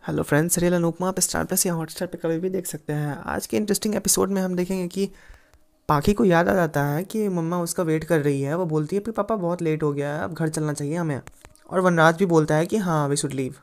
Hello friends, real Anupama आप star plus या Hotstar पे कभी भी देख सकते हैं। आज के इंटरेस्टिंग एपिसोड में हम देखेंगे कि पाखी को याद आ जाता है कि मम्मा उसका वेट कर रही है। वो बोलती है कि पापा बहुत लेट हो गया है, अब घर चलना चाहिए हमें। और वनराज भी बोलता है कि हाँ वी शुड लीव।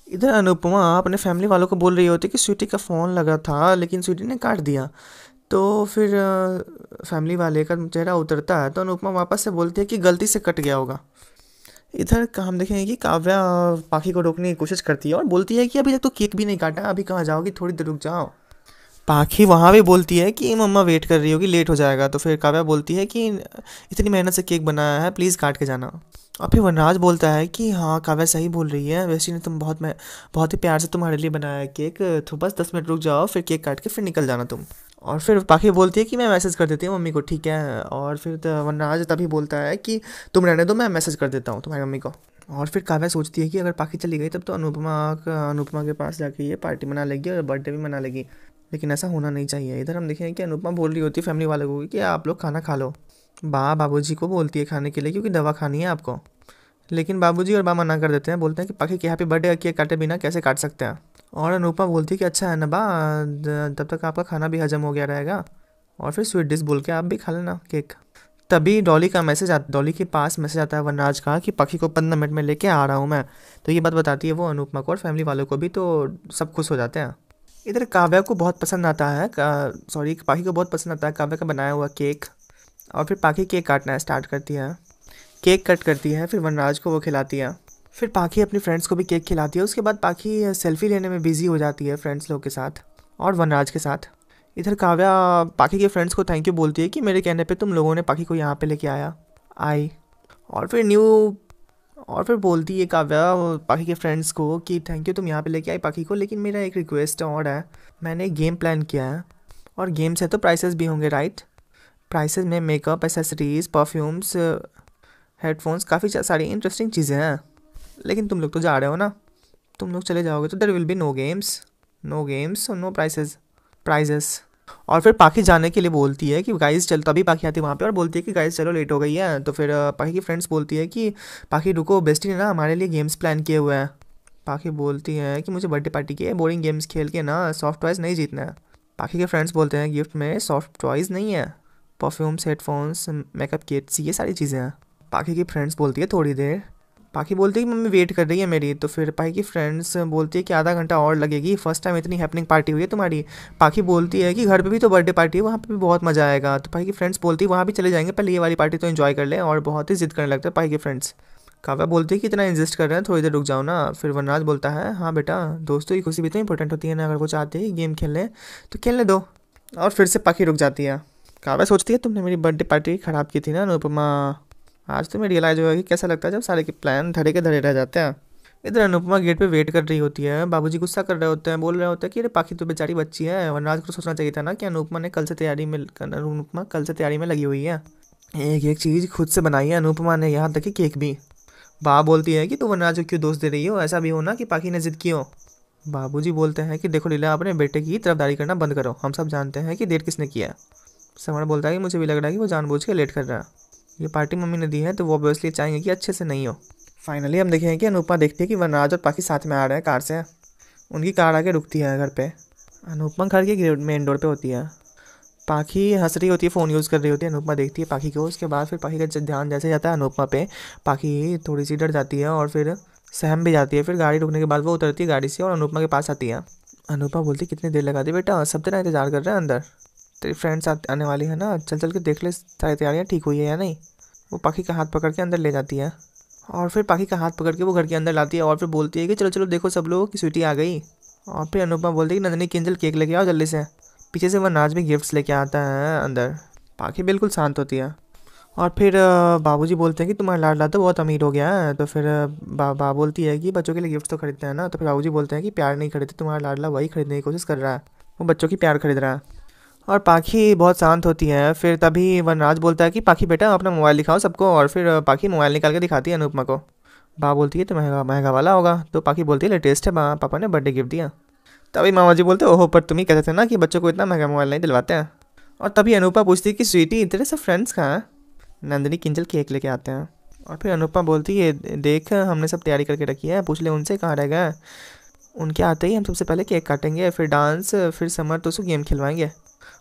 इधर अनुपमा अपने फैमिली वालों को बोल रही होती है कि स्वीटी का फ़ोन लगा था लेकिन स्वीटी ने काट दिया। तो फिर फैमिली वाले का चेहरा उतरता है तो अनुपमा वापस से बोलती है कि गलती से कट गया होगा। इधर हम देखेंगे कि काव्या पाखी को रोकने की कोशिश करती है और बोलती है कि अभी तक तो केक भी नहीं काटा, अभी कहाँ जाओगी, थोड़ी देर रुक जाओ। पाखी वहाँ भी बोलती है कि मम्मा वेट कर रही होगी, लेट हो जाएगा। तो फिर काव्या बोलती है कि इतनी मेहनत से केक बनाया है, प्लीज़ काट के जाना। और फिर वनराज बोलता है कि हाँ काव्या सही बोल रही है, वैसे ने तुम बहुत ही प्यार से तुम्हारे लिए बनाया है केक, तो बस 10 मिनट रुक जाओ, फिर केक काट के फिर निकल जाना तुम। और फिर पाखी बोलती है कि मैं मैसेज कर देती हूँ मम्मी को, ठीक है। और फिर वनराज तभी बोलता है कि तुम रहने दो, मैं मैसेज कर देता हूँ तुम्हारी मम्मी को। और फिर काव्या सोचती है कि अगर पाखी चली गई तब तो अनुपमा के पास जाके ये पार्टी मना लेगी और बर्थडे भी मना लेगी, लेकिन ऐसा होना नहीं चाहिए। इधर हम देखें कि अनुपमा बोल रही होती है फैमिली वालों को कि आप लोग खाना खा लो। बाबूजी को बोलती है खाने के लिए क्योंकि दवा खानी है आपको, लेकिन बाबूजी और मना कर देते हैं। बोलते हैं कि पाखी के हैप्पी बर्थडे का केक काटे बिना कैसे काट सकते हैं। और अनुपमा बोलती है कि अच्छा है ना तब तक आपका खाना भी हजम हो गया रहेगा और फिर स्वीट डिश बोल के आप भी खा लेना केक। तभी डॉली के पास मैसेज आता है वनराज का कि पाखी को 15 मिनट में लेके आ रहा हूँ मैं। तो ये बात बताती है वो अनुपमा को और फैमिली वालों को भी, तो सब खुश हो जाते हैं। इधर काव्या को बहुत पसंद आता है पाखी को बहुत पसंद आता है काव्या का बनाया हुआ केक। और फिर पाखी केक काटना स्टार्ट करती है, केक कट करती है, फिर वनराज को वो खिलाती है। फिर पाखी अपनी फ्रेंड्स को भी केक खिलाती है। उसके बाद पाखी सेल्फी लेने में बिजी हो जाती है फ्रेंड्स लोग के साथ और वनराज के साथ। इधर काव्या पाखी के फ्रेंड्स को थैंक यू बोलती है कि मेरे कहने पे तुम लोगों ने पाखी को यहाँ पे लेके आई। और फिर और फिर बोलती है काव्या पाखी के फ्रेंड्स को कि थैंक यू तुम यहाँ पे लेके आई पाखी को, लेकिन मेरा एक रिक्वेस्ट और है। मैंने एक गेम प्लान किया है और गेम्स है तो प्राइसेस भी होंगे, राइट। प्राइसेस में मेकअप, एसेसरीज, परफ्यूम्स, हेडफोन्स, काफ़ी सारी इंटरेस्टिंग चीज़ें हैं। लेकिन तुम लोग तो जा रहे हो ना, तुम लोग चले जाओगे तो there will be know games और नो प्राइजेस। और फिर पाखी जाने के लिए बोलती है कि गाइस चल, तभी पाखी आती है वहाँ पे और बोलती है कि गाइस चलो लेट हो गई है। तो फिर पाखी की फ्रेंड्स बोलती है कि पाखी रुको, बेस्टी ने ना हमारे लिए गेम्स प्लान किए हुए हैं। पाखी बोलती है कि मुझे बर्थडे पार्टी की है, बोरिंग गेम्स खेल के ना सॉफ्ट टॉयज़ नहीं जीतना है। पाखी के फ्रेंड्स बोलते हैं गिफ्ट में सॉफ्ट टॉयज़ नहीं है, परफ्यूम्स, हेडफोन्स, मेकअप किट्स, ये सारी चीज़ें हैं। पाखी की फ्रेंड्स बोलती है थोड़ी देर। पाखी बोलती है कि मम्मी वेट कर रही है मेरी। तो फिर पाखी की फ्रेंड्स बोलती है कि आधा घंटा और लगेगी, फर्स्ट टाइम इतनी हैपनिंग पार्टी हुई है तुम्हारी। पाखी बोलती है कि घर पे भी तो बर्थडे पार्टी है, वहाँ पे भी बहुत मज़ा आएगा। तो पाखी की फ्रेंड्स बोलती है वहाँ भी चले जाएंगे, पहले ये वाली पार्टी तो एंजॉय कर लें। और बहुत ही जिद करने लगता है पाखी के फ्रेंड्स। काव्या बोलती है कि इतना इंसिस्ट कर रहे हैं, थोड़ी देर रुक जाओ ना। फिर वनराज बोलता है हाँ बेटा, दोस्तों की खुशी भी तो इंपॉर्टेंट होती है ना, अगर वो चाहते हैं गेम खेलने तो खेलने दो। और फिर से पाखी रुक जाती है। काव्या सोचती है तुमने मेरी बर्थडे पार्टी ख़राब की थी ना अनुपमा, आज तुम्हें रियलाइज़ होगा कि कैसा लगता है जब सारे के प्लान धरे के धरे रह जाते हैं। इधर अनुपमा गेट पे वेट कर रही होती है। बाबूजी गुस्सा कर रहे होते हैं, बोल रहे होते हैं कि अरे पाखी तो बेचारी बच्ची है। वनराज को सोचना चाहिए था ना कि अनुपमा कल से तैयारी में लगी हुई है, एक एक चीज़ खुद से बनाई है अनुपमा ने, यहाँ तक कि केक भी। बा बोलती है कि तू वनराज को क्यों दोष दे रही हो, ऐसा भी हो ना कि पाखी ने जिद की हो। बाबूजी बोलते हैं कि देखो लीला, अपने बेटे की तरफदारी करना बंद करो, हम सब जानते हैं कि देर किसने किया है। समर बोलता है कि मुझे भी लग रहा है कि वो जानबूझ के लेट कर रहा है, ये पार्टी मम्मी ने दी है तो वो ऑब्वियसली चाहेंगे कि अच्छे से नहीं हो। फाइनली हम देखेंगे कि अनुपमा देखती है कि वनराज और पाखी साथ में आ रहे हैं कार से। उनकी कार आके रुकती है घर पे। अनुपमा घर के मेन डोर पे होती है। पाखी हंस रही होती है, फ़ोन यूज़ कर रही होती है। अनुपमा देखती है पाखी को। उसके बाद फिर पाखी का ध्यान जैसे जाता है अनुपमा पे, पाखी थोड़ी सी डर जाती है और फिर सहम भी जाती है। फिर गाड़ी रुकने के बाद वो उतरती है गाड़ी से और अनुपमा के पास आती है। अनुपमा बोलती है कितनी देर लगा दी बेटा, सब तेरा इंतजार कर रहे हैं अंदर, तेरी फ्रेंड्स आने वाली है ना, चल चल के देख ले सारी तैयारियाँ ठीक हुई है या नहीं। वो पाखी का हाथ पकड़ के अंदर ले जाती है और फिर पाखी का हाथ पकड़ के वो घर के अंदर लाती है और फिर बोलती है कि चलो चलो देखो सब लोग कि स्वीटी आ गई। और फिर अनुपमा बोलती है कि नंदिनी, किंजल, केक लेके आओ जल्दी से। पीछे से वह नाज भी गिफ्ट्स लेके आता है अंदर। पाखी बिल्कुल शांत होती है। और फिर बाबूजी बोलते हैं कि तुम्हारा लाडला तो बहुत अमीर हो गया है। तो फिर बा बोलती है कि बच्चों के लिए गिफ्ट तो खरीदते हैं ना। तो फिर बाबूजी बोलते हैं कि प्यार नहीं खरीदते, तुम्हारा लाडला वही खरीदने की कोशिश कर रहा है, वो बच्चों की प्यार खरीद रहा है। और पाखी बहुत शांत होती है। फिर तभी वनराज बोलता है कि पाखी बेटा अपना मोबाइल दिखाओ सबको। और फिर पाखी मोबाइल निकाल के दिखाती है अनुपमा को। बा बोलती है तो महंगा महंगा वाला होगा। तो पाखी बोलती है लेटेस्ट है, पापा ने बर्थडे गिफ्ट दिया। तभी मामा जी बोलते ओहो, पर तुम ही कहते थे ना कि बच्चों को इतना महंगा मोबाइल नहीं दिलवाते हैं। और तभी अनुपमा पूछती है कि स्वीटी तेरे सब फ्रेंड्स कहाँ हैं। नंदिनी, किंजल केक लेके आते हैं। और फिर अनुपमा बोलती है देख हमने सब तैयारी करके रखी है, पूछ ले उनसे कहाँ रह गए। उनके आते ही हम सबसे पहले केक काटेंगे, फिर डांस, फिर समर तो उसको गेम खिलवाएंगे।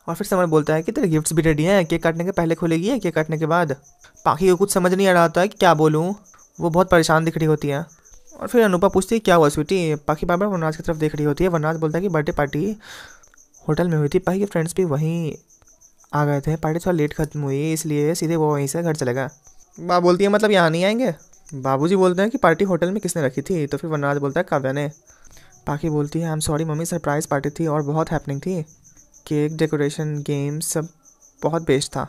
और फिर समर बोलता है कि तेरे गिफ्ट्स भी रेडी हैं, केक काटने के पहले खोलेगी या केक काटने के बाद। पाखी को कुछ समझ नहीं आ रहा होता है कि क्या बोलूँ, वो बहुत परेशान दिख रही होती है। और फिर अनुपा पूछती है क्या हुआ स्वीटी। पाखी बार बार वनराज की तरफ देख रही होती है। वनराज बोलता है कि बर्थडे पार्टी होटल में हुई थी, पाखी के फ्रेंड्स भी वहीं आ गए थे, पार्टी थोड़ा लेट खत्म हुई इसलिए सीधे वो वहीं से घर चले गए। बा बोलती है मतलब यहाँ नहीं आएंगे। बाबूजी बोलते हैं कि पार्टी होटल में किसने रखी थी, तो फिर वनराज बोलता है काव्या ने। पाखी बोलती है I am sorry mummy, surprise party थी और बहुत हैपनिंग थी, केक डेकोरेशन गेम्स सब बहुत बेस्ट था,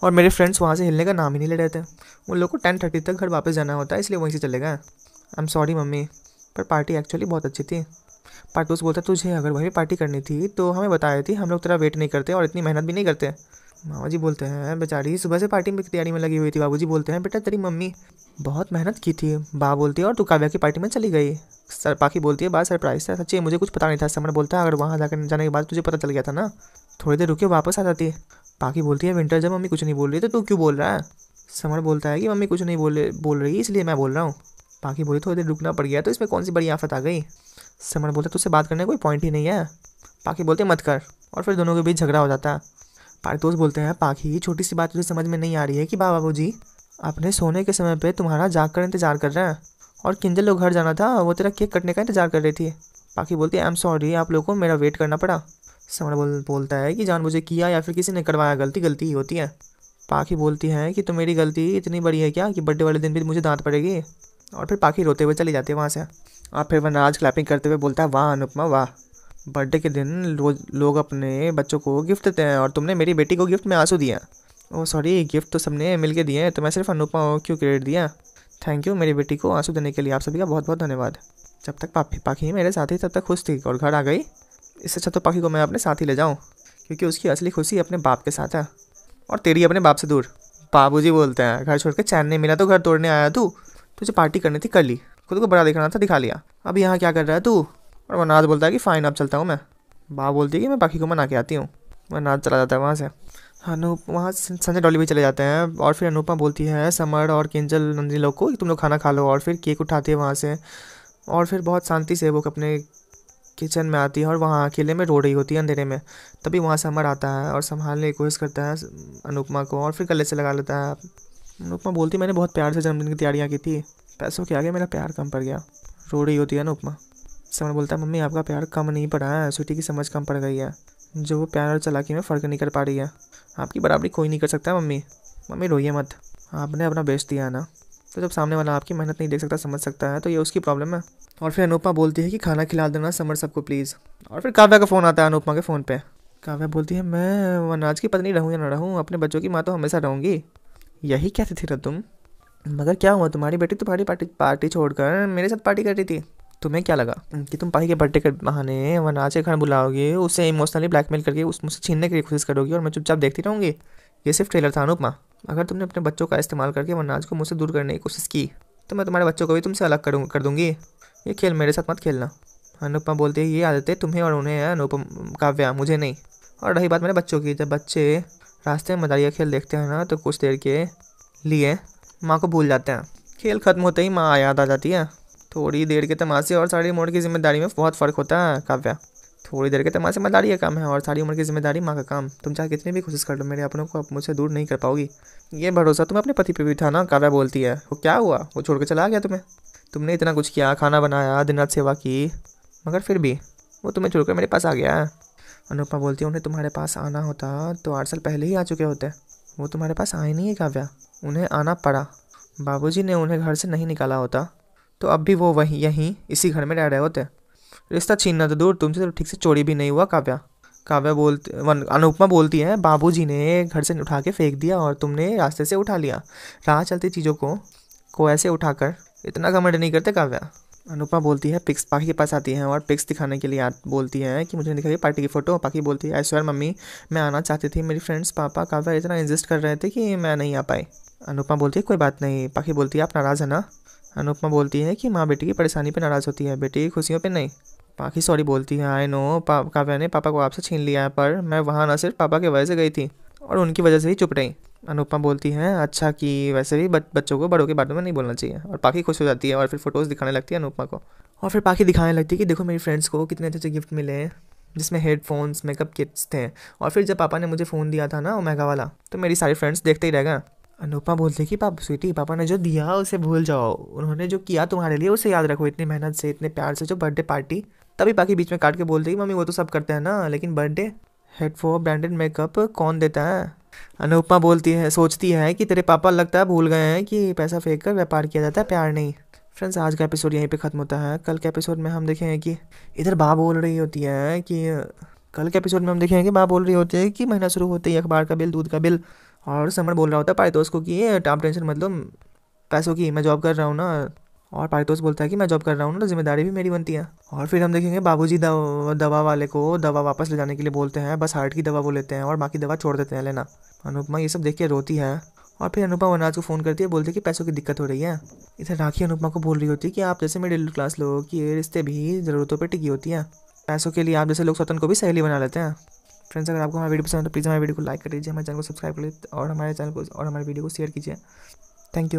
और मेरे फ्रेंड्स वहाँ से हिलने का नाम ही नहीं ले रहे थे। उन लोग को 10:30 तक घर वापस जाना होता है इसलिए वहीं से चले गए। आई एम सॉरी मम्मी, पर पार्टी एक्चुअली बहुत अच्छी थी। पार्टूस बोलता तुझे अगर वही पार्टी करनी थी तो हमें बताई थी, हम लोग तेरा वेट नहीं करते और इतनी मेहनत भी नहीं करते। मामा जी बोलते हैं बेचारी सुबह से पार्टी में तैयारी में लगी हुई थी। बाबूजी बोलते हैं बेटा तेरी मम्मी बहुत मेहनत की थी। बा बोलती है और तू काव्या की पार्टी में चली गई। सर पाखी बोलती है बात सरप्राइज था, सच्ची मुझे कुछ पता नहीं था। समर बोलता है अगर वहाँ जाकर जाने के बाद तुझे पता चल गया था ना, थोड़ी देर रुके वापस आ जाती। पाखी बोलती है विंटर जब मम्मी कुछ नहीं बोल रही तो तू क्यों बोल रहा है। समर बोलता है कि मम्मी कुछ नहीं बोल रही इसलिए मैं बोल रहा हूँ। पाखी बोली थोड़ी देर रुकना पड़ गया तो इसमें कौन सी बड़ी आफत आ गई। समर बोलता तुझसे बात करने का कोई पॉइंट ही नहीं है। पाखी बोलते मत कर, और फिर दोनों के बीच झगड़ा हो जाता है। पारितोष बोलते हैं पाखी छोटी सी बात तुझे समझ में नहीं आ रही है कि बाबूजी अपने सोने के समय पे तुम्हारा जाग कर इंतजार कर रहे हैं, और किंजल लोग घर जाना था वो तेरा केक कटने का इंतजार कर रही थी। पाखी बोलती है आई एम सॉरी आप लोगों को मेरा वेट करना पड़ा। समर बोलता है कि जानबूझे किया या फिर किसी ने करवाया, गलती गलती ही होती है। पाखी बोलती है कि तो मेरी गलती इतनी बड़ी है क्या कि बर्थडे वाले दिन भी मुझे दांत पड़ेगी। और फिर पाखी रोते हुए चली जाती है वहाँ से। और फिर वनराज क्लैपिंग करते हुए बोलता है वाह अनुपमा वाह, बर्थडे के दिन रोज लोग अपने बच्चों को गिफ्ट देते हैं और तुमने मेरी बेटी को गिफ्ट में आंसू दिया। ओह सॉरी, गिफ्ट तो सबने मिल के दिए हैं तो मैं सिर्फ अनुपमा को क्यों क्रेडिट दिया। थैंक यू मेरी बेटी को आंसू देने के लिए, आप सभी का बहुत बहुत धन्यवाद। जब तक पाखी मेरे साथ ही तब तक खुश थी और घर आ गई। इससे अच्छा तो पाखी को मैं अपने साथ ही ले जाऊँ, क्योंकि उसकी असली खुशी अपने बाप के साथ है और तेरी अपने बाप से दूर। बाबूजी बोलते हैं घर छोड़ के चैन नहीं मिला तो घर तोड़ने आया तू, तुझे पार्टी करनी थी कर ली, खुद को बड़ा दिखाना था दिखा लिया, अब यहाँ क्या कर रहा है तू। और वनराज बोलता है कि फ़ाइन अब चलता हूँ मैं। बाप बोलती है कि मैं पाखी को मना के आती हूँ। वनराज चला जाता है वहाँ से। वहाँ संजय डॉली भी चले जाते हैं। और फिर अनुपमा बोलती है समर और किंजल नंदिनी लोग को कि तुम लोग खाना खा लो, और फिर केक उठाती है वहाँ से। और फिर बहुत शांति से वो अपने किचन में आती है और वहाँ अकेले में रो रही होती है अंधेरे में। तभी वहाँ समर आता है और संभालने की कोशिश करता है अनुपमा को, और फिर गले से लगा लेता है। अनुपमा बोलती मैंने बहुत प्यार से जन्मदिन की तैयारियाँ की थी, पैसों के आगे मेरा प्यार कम पड़ गया। रो रही होती है अनुपमा। समर बोलता है मम्मी आपका प्यार कम नहीं पड़ा है, स्वीटी की समझ कम पड़ गई है, जो वो प्यार और चालाकी में फ़र्क नहीं कर पा रही है। आपकी बराबरी कोई नहीं कर सकता मम्मी। मम्मी रोइए मत, आपने अपना बेस्ट दिया है ना, तो जब सामने वाला आपकी मेहनत नहीं देख सकता समझ सकता है तो ये उसकी प्रॉब्लम है। और फिर अनुपमा बोलती है कि खाना खिला देना समर सबको प्लीज़। और फिर काव्या का फ़ोन आता है अनुपमा के फ़ोन पे। काव्या बोलती है मैं वनराज की पत्नी रहूँ या ना रहूँ, अपने बच्चों की माँ तो हमेशा रहूँगी। यही कहती थी तुम, मगर क्या हुआ तुम्हारी बेटी तुम्हारी पार्टी छोड़कर मेरे साथ पार्टी कर रही थी। तुम्हें क्या लगा कि तुम पाही के बर्थडे के बहाने वनराज के घर बुलाओगे, उसे इमोशनली ब्लैकमेल करके उस मुझसे छीनने की कोशिश करोगी और मैं चुपचाप देखती रहूँगी। ये सिर्फ ट्रेलर था अनुपमा, अगर तुमने अपने बच्चों का इस्तेमाल करके वनराज को मुझसे दूर करने की कोशिश की तो मैं तुम्हारे बच्चों को भी तुमसे अलग कर दूँगी। ये खेल मेरे साथ मत खेलना। अनुपमा बोलती है ये आदतें तुम्हें और उन्हें है अनुपम काव्या, मुझे नहीं। और रही बात मेरे बच्चों की, जब बच्चे रास्ते में मदारिया खेल देखते हैं ना तो कुछ देर के लिए माँ को भूल जाते हैं। खेल खत्म होते ही माँ याद आ जाती है। थोड़ी देर के तमाशे और सारी उम्र की जिम्मेदारी में बहुत फ़र्क होता है काव्या। थोड़ी देर के तमाशे मदारी का काम है और सारी उम्र की जिम्मेदारी माँ का काम। तुम चाहे कितनी भी कोशिश कर लो मेरे अपनों को मुझसे दूर नहीं कर पाओगी। ये भरोसा तुम्हें अपने पति पे भी था ना, काव्या बोलती है। वो क्या हुआ, वो छोड़ के चला गया तुम्हें। तुमने इतना कुछ किया, खाना बनाया, दिन रात सेवा की, मगर फिर भी वो तुम्हें छोड़कर मेरे पास आ गया है। अनुपमा बोलती है उन्हें तुम्हारे पास आना होता तो 8 साल पहले ही आ चुके होते। वो तुम्हारे पास आए नहीं है काव्या, उन्हें आना पड़ा। बाबूजी ने उन्हें घर से नहीं निकाला होता तो अब भी वो यहीं इसी घर में रह रहे होते। रिश्ता छीनना तो दूर, तुमसे तो ठीक से चोरी भी नहीं हुआ काव्या। अनुपमा बोलती है बाबूजी ने घर से उठा के फेंक दिया और तुमने रास्ते से उठा लिया। राह चलती चीज़ों को ऐसे उठाकर इतना घमंड नहीं करते काव्या। अनुपमा बोलती है पिक्स पाखी के पास आती है और पिक्स दिखाने के लिए बोलती है कि मुझे दिखाइए पार्टी की फ़ोटो। पाखी बोलती है आई स्वेयर मम्मी मैं आना चाहती थी, मेरी फ्रेंड्स पापा काव्या इतना इंसिस्ट कर रहे थे कि मैं नहीं आ पाई। अनुपमा बोलती है कोई बात नहीं। पाखी बोलती है आप नाराज़ है ना। अनुपमा बोलती है कि माँ बेटी की परेशानी पे नाराज़ होती है, बेटी की खुशियों पे नहीं। पाखी सॉरी बोलती है आई नो काव्या ने पापा को आपसे छीन लिया है, पर मैं वहाँ ना सिर्फ पापा की वजह से गई थी और उनकी वजह से ही चुप रही। अनुपमा बोलती है अच्छा कि वैसे भी बच्चों को बड़ों के बारे में नहीं बोलना चाहिए। और पाखी खुश हो जाती है और फिर फ़ोटोज़ दिखाने लगती है अनुपमा को। और फिर पाखी दिखाने लगती है कि देखो मेरी फ्रेंड्स को कितने अच्छे अच्छे गिफ्ट मिले हैं, जिसमें हेडफोन्स, मेकअप किट्स थे। और फिर जब पापा ने मुझे फ़ोन दिया था ना ओमेगा वाला, तो मेरी सारी फ्रेंड्स देखते ही रह गए। अनुपमा बोलती है कि स्वीटी, पापा ने जो दिया उसे भूल जाओ, उन्होंने जो किया तुम्हारे लिए उसे याद रखो, इतनी मेहनत से, इतने प्यार से, जो बर्थडे पार्टी। तभी पाखी बीच में काट के बोलती है कि मम्मी वो तो सब करते हैं ना, लेकिन बर्थडे, हेडफोन, ब्रांडेड मेकअप कौन देता है। अनुपमा बोलती है, सोचती है कि तेरे पापा लगता है भूल गए हैं कि पैसा फेंक कर व्यापार किया जाता है, प्यार नहीं। फ्रेंड्स, आज का एपिसोड यहीं पे ख़त्म होता है। कल के एपिसोड में हम देखेंगे कि इधर माँ बोल रही होती है कि कल के एपिसोड में हम देखेंगे कि माँ बोल रही होती है कि महीना शुरू होते ही अखबार का बिल, दूध का बिल। और समर बोल रहा होता है पारितोष को कि आप टेंशन मत लो पैसों की, मैं जॉब कर रहा हूँ ना। और पारितोष बोलता है कि मैं जॉब कर रहा हूँ ना, तो जिम्मेदारी भी मेरी बनती है। और फिर हम देखेंगे बाबूजी दवा वाले को दवा वापस ले जाने के लिए बोलते हैं, बस हार्ट की दवा वो लेते हैं और बाकी दवा छोड़ देते हैं लेना। अनुपमा ये सब देख के रोती है। और फिर अनुपमा वनराज को फ़ोन करती है, बोलती है कि पैसों की दिक्कत हो रही है। इधर राखी अनुपमा को बोल रही होती है कि आप जैसे मिडिल क्लास लोगों की रिश्ते भी ज़रूरतों पर टिकी होती है, पैसों के लिए आप जैसे लोग स्वतन को भी सहेली बना लेते हैं। फ्रेंड्स, अगर आपको हमारा वीडियो पसंद है तो प्लीज़ हमारे वीडियो को लाइक कर दीजिए, हमारे चैनल को सब्सक्राइब कर लीजिए और हमारे चैनल को और हमारे वीडियो को शेयर कीजिए। Thank you.